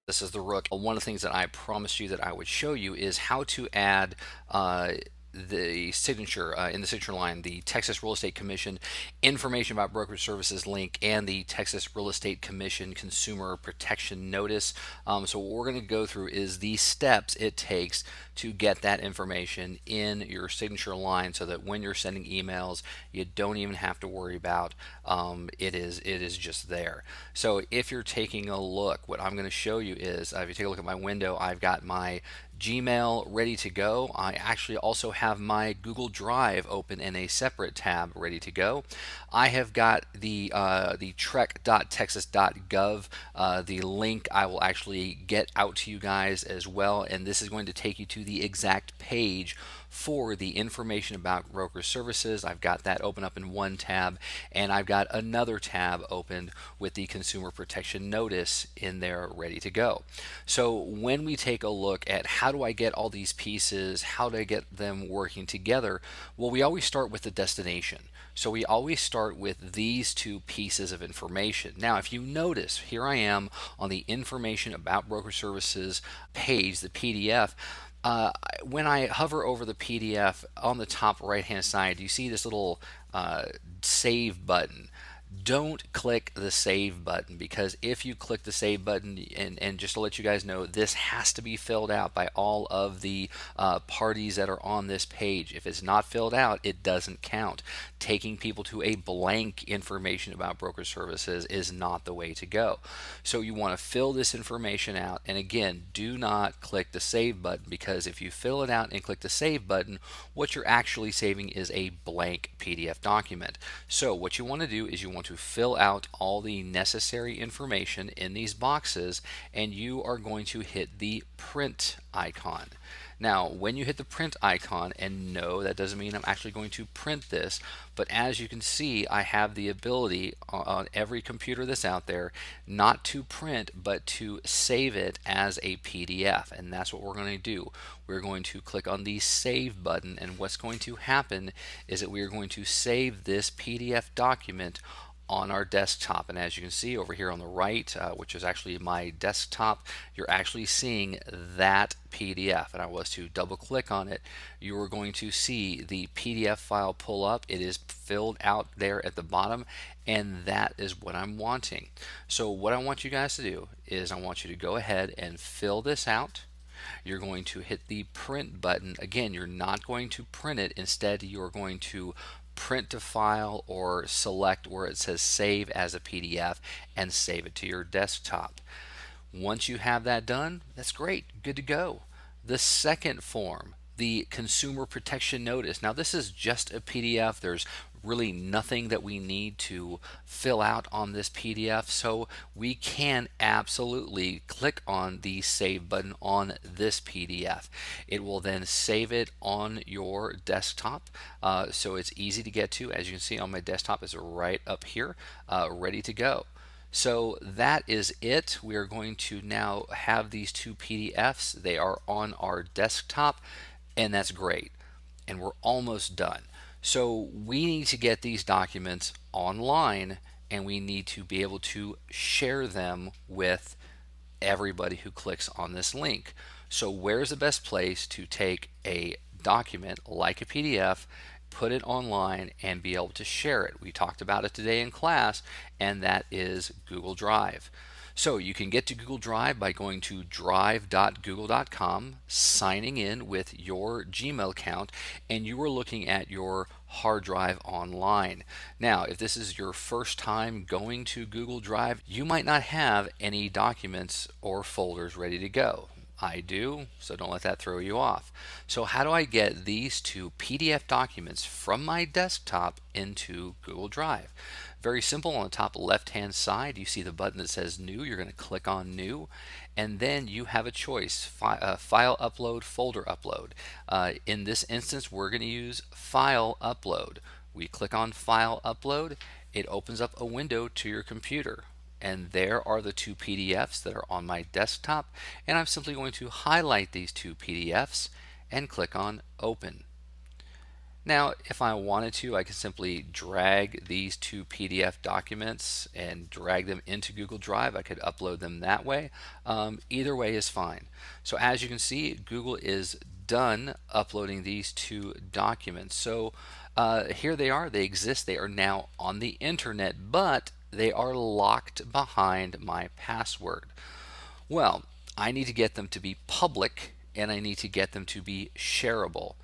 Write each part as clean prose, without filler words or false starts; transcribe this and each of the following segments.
This is the Rook. One of the things that I promised you that I would show you is how to add the signature in the signature line, the Texas Real Estate Commission information about brokerage services link, and the Texas Real Estate Commission consumer protection notice. So what we're going to go through is the steps it takes to get that information in your signature line, so that when you're sending emails, you don't even have to worry about it is just there. So if you're taking a look, what I'm going to show you is if you take a look at my window, I've got my Gmail ready to go. I actually also have my Google Drive open in a separate tab ready to go. I have got the trek.texas.gov. The link I will actually get out to you guys as well, and this is going to take you to the exact page for the information about broker services. I've got that open up in one tab, and I've got another tab opened with the consumer protection notice in there ready to go. So when we take a look at how do I get all these pieces, how do I get them working together, well, we always start with the destination. So we always start with these two pieces of information. Now, if you notice, here I am on the information about broker services page, the PDF. When I hover over the PDF on the top right hand side, you see this little save button. Don't click the save button, because if you click the save button, and just to let you guys know, this has to be filled out by all of the parties that are on this page. If it's not filled out, it doesn't count. Taking people to a blank information about broker services is not the way to go. So you want to fill this information out, and again, do not click the save button, because if you fill it out and click the save button, what you're actually saving is a blank PDF document. So what you want to do is you want to fill out all the necessary information in these boxes, and you are going to hit the print icon. Now, when you hit the print icon, and no, that doesn't mean I'm actually going to print this, but as you can see, I have the ability on every computer that's out there not to print, but to save it as a PDF. And that's what we're going to do. We're going to click on the save button, and what's going to happen is that we are going to save this PDF document on our desktop. And as you can see over here on the right, which is actually my desktop, you're actually seeing that PDF. And I was to double click on it, you are going to see the PDF file pull up. It is filled out there at the bottom, and that is what I'm wanting. So what I want you guys to do is I want you to go ahead and fill this out. You're going to hit the print button. Again, you're not going to print it. Instead, you're going to print to file, or select where it says save as a PDF and save it to your desktop. Once you have that done, that's great, good to go. The second form, the consumer protection notice. Now this is just a PDF. There's really nothing that we need to fill out on this PDF, so we can absolutely click on the save button on this PDF. It will then save it on your desktop, so it's easy to get to. As you can see on my desktop, is right up here, ready to go. So that is it. We are going to now have these two PDFs. They are on our desktop, and that's great. And we're almost done. So we need to get these documents online, and we need to be able to share them with everybody who clicks on this link. So where's the best place to take a document like a PDF, put it online, and be able to share it? We talked about it today in class, and that is Google Drive. So you can get to Google Drive by going to drive.google.com, signing in with your Gmail account, and you are looking at your hard drive online. Now, if this is your first time going to Google Drive, you might not have any documents or folders ready to go. I do, so don't let that throw you off. So how do I get these two PDF documents from my desktop into Google Drive? Very simple. On the top left hand side, you see the button that says new. You're going to click on new, and then you have a choice: file upload, folder upload. In this instance, we're going to use file upload. We click on file upload. It opens up a window to your computer, and there are the two PDFs that are on my desktop, and I'm simply going to highlight these two PDFs and click on open. Now, if I wanted to, I could simply drag these two PDF documents and drag them into Google Drive. I could upload them that way. Either way is fine. So as you can see, Google is done uploading these two documents. So here they are. They exist. They are now on the internet, but they are locked behind my password. Well, I need to get them to be public and I need to get them to be shareable.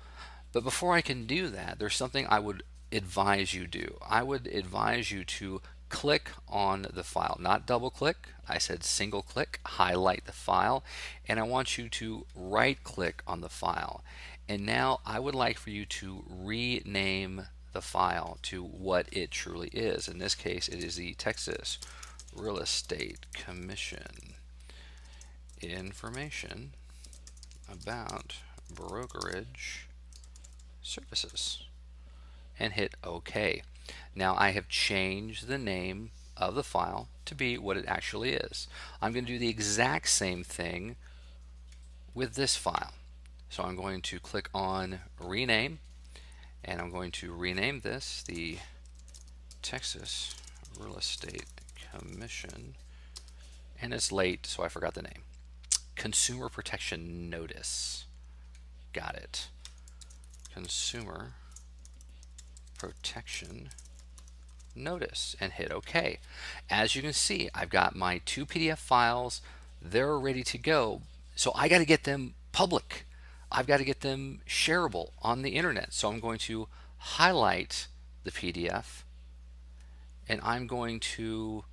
But before I can do that, there's something I would advise you do. I would advise you to click on the file, not double click. I said single click, highlight the file, and I want you to right click on the file. And now I would like for you to rename the file to what it truly is. In this case, it is the Texas Real Estate Commission information about brokerage services, and hit OK. Now I have changed the name of the file to be what it actually is. I'm going to do the exact same thing with this file. So I'm going to click on rename, and I'm going to rename this the Texas Real Estate Commission, and it's late so I forgot the name. Consumer Protection Notice. Got it. Consumer Protection Notice, and hit OK. As you can see, I've got my two PDF files. They're ready to go. So I got to get them public. I've got to get them shareable on the internet. So I'm going to highlight the PDF, and I'm going to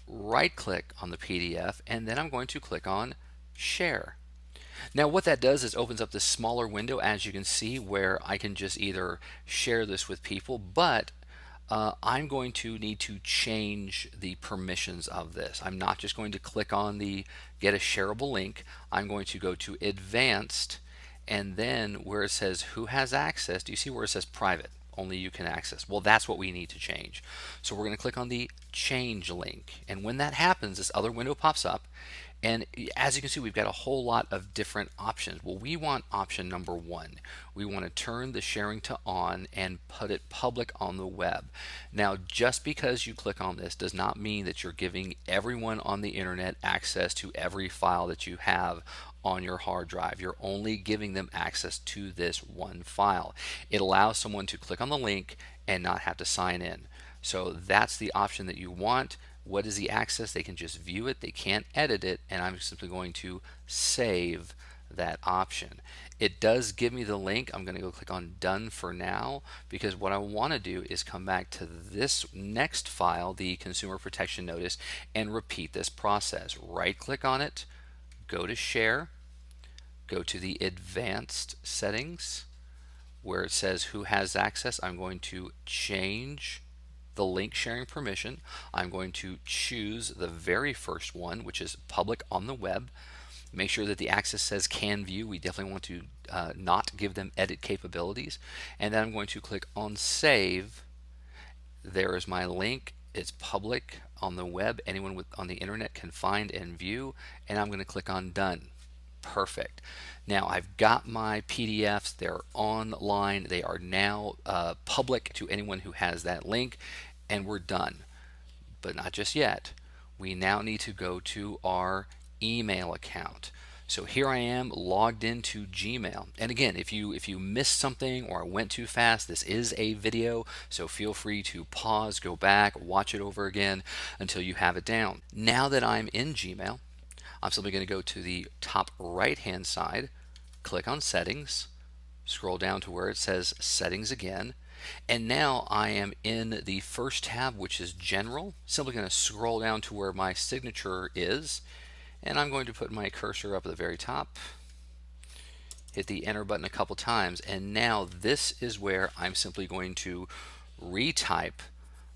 right click on the PDF, and then I'm going to click on share. Now what that does is opens up this smaller window, as you can see, where I can just either share this with people, but I'm going to need to change the permissions of this. I'm not just going to click on the get a shareable link. I'm going to go to advanced, and then where it says who has access, do you see where it says private? Only you can access. Well, that's what we need to change. So we're going to click on the change link, and when that happens, this other window pops up, and as you can see, we've got a whole lot of different options. Well, we want option number 1. We want to turn the sharing to on and put it public on the web. Now, just because you click on this does not mean that you're giving everyone on the internet access to every file that you have on your hard drive. You're only giving them access to this one file. It allows someone to click on the link and not have to sign in. So that's the option that you want. What is the access? They can just view it, they can't edit it, and I'm simply going to save that option. It does give me the link. I'm going to go click on done for now, because what I want to do is come back to this next file, the Consumer Protection Notice, and repeat this process. Right click on it, go to share, go to the advanced settings where it says who has access. I'm going to change the link sharing permission. I'm going to choose the very first one, which is public on the web. Make sure that the access says can view. We definitely want to not give them edit capabilities. And then I'm going to click on save. There is my link. It's public on the web. Anyone on the internet can find and view. And I'm going to click on done. Perfect. Now I've got my PDFs. They're online. They are now public to anyone who has that link, and we're done. But not just yet. We now need to go to our email account. So here I am logged into Gmail. And again, if you missed something or I went too fast, this is a video, so feel free to pause, go back, watch it over again until you have it down. Now that I'm in Gmail, I'm simply going to go to the top right hand side, click on settings, scroll down to where it says settings again, and now I am in the first tab, which is general. Simply going to scroll down to where my signature is, and I'm going to put my cursor up at the very top, hit the enter button a couple times, and now this is where I'm simply going to retype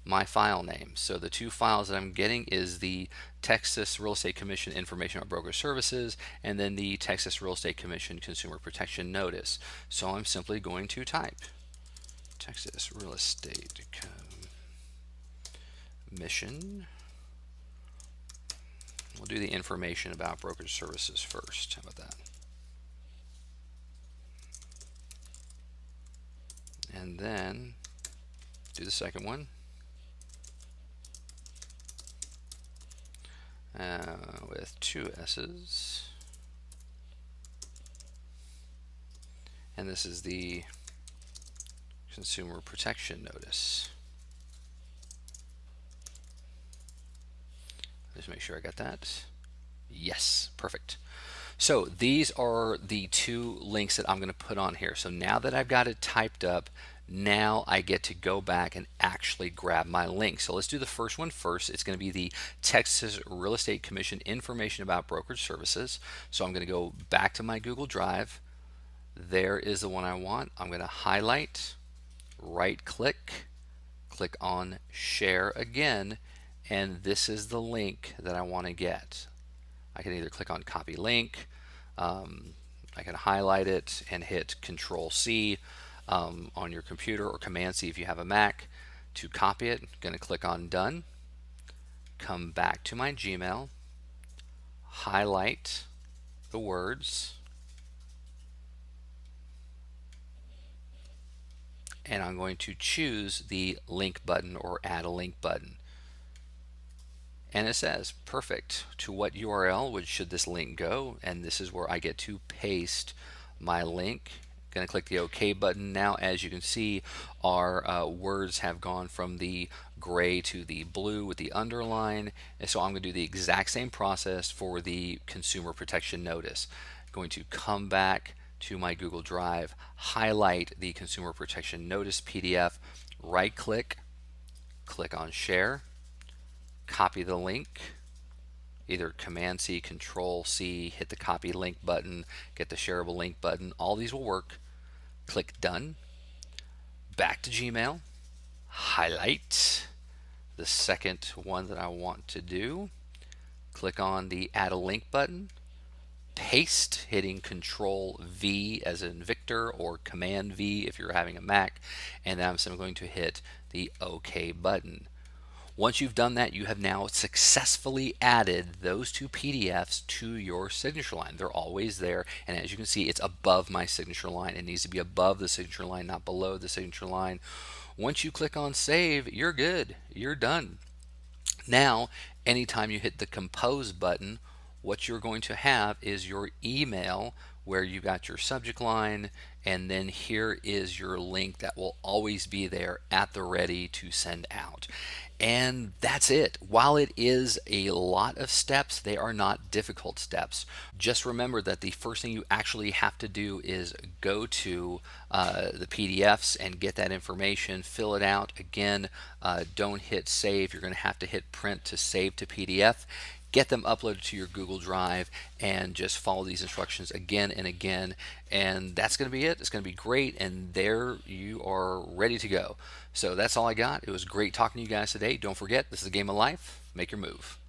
my file name. So the two files that I'm getting is the Texas Real Estate Commission information on broker services, and then the Texas Real Estate Commission Consumer Protection Notice. So I'm simply going to type Texas Real Estate Commission. We'll do the information about brokerage services first. How about that? and then do the second one. With 2 S's. And this is the Consumer Protection Notice. Just make sure I got that. Yes, perfect. So these are the 2 links that I'm going to put on here. So now that I've got it typed up, now I get to go back and actually grab my link. So let's do the first one first. It's going to be the Texas Real Estate Commission information about brokerage services. So I'm going to go back to my Google Drive. There is the one I want. I'm going to highlight, right click, click on share again, and this is the link that I want to get. I can either click on copy link, I can highlight it and hit Control C on your computer, or Command C if you have a Mac to copy it. I'm going to click on done, come back to my Gmail, highlight the words, and I'm going to choose the link button or add a link button. And it says, perfect, to what URL should this link go? And this is where I get to paste my link. Going to click the OK button. Now, as you can see, our words have gone from the gray to the blue with the underline. And so I'm going to do the exact same process for the Consumer Protection Notice. Going to come back to my Google Drive, highlight the Consumer Protection Notice PDF, right click, click on share, copy the link, either Command C, Control C, hit the copy link button, get the shareable link button. All these will work. Click done. Back to Gmail, highlight the second one that I want to do, click on the add a link button, paste, hitting Control V as in Victor, or Command V if you're having a Mac, and then I'm going to hit the OK button. Once you've done that, you have now successfully added those 2 PDFs to your signature line. They're always there, and as you can see, it's above my signature line. It needs to be above the signature line, not below the signature line. Once you click on save, you're good. You're done. Now, anytime you hit the compose button, what you're going to have is your email where you got your subject line, and then here is your link that will always be there at the ready to send out. And that's it. While it is a lot of steps, they are not difficult steps. Just remember that the first thing you actually have to do is go to the PDFs and get that information, fill it out. Again, don't hit save. You're going to have to hit print to save to PDF. Get them uploaded to your Google Drive and just follow these instructions again and again, and that's going to be it. It's going to be great, and there you are ready to go. So that's all I got. It was great talking to you guys today. Don't forget, this is a game of life. Make your move.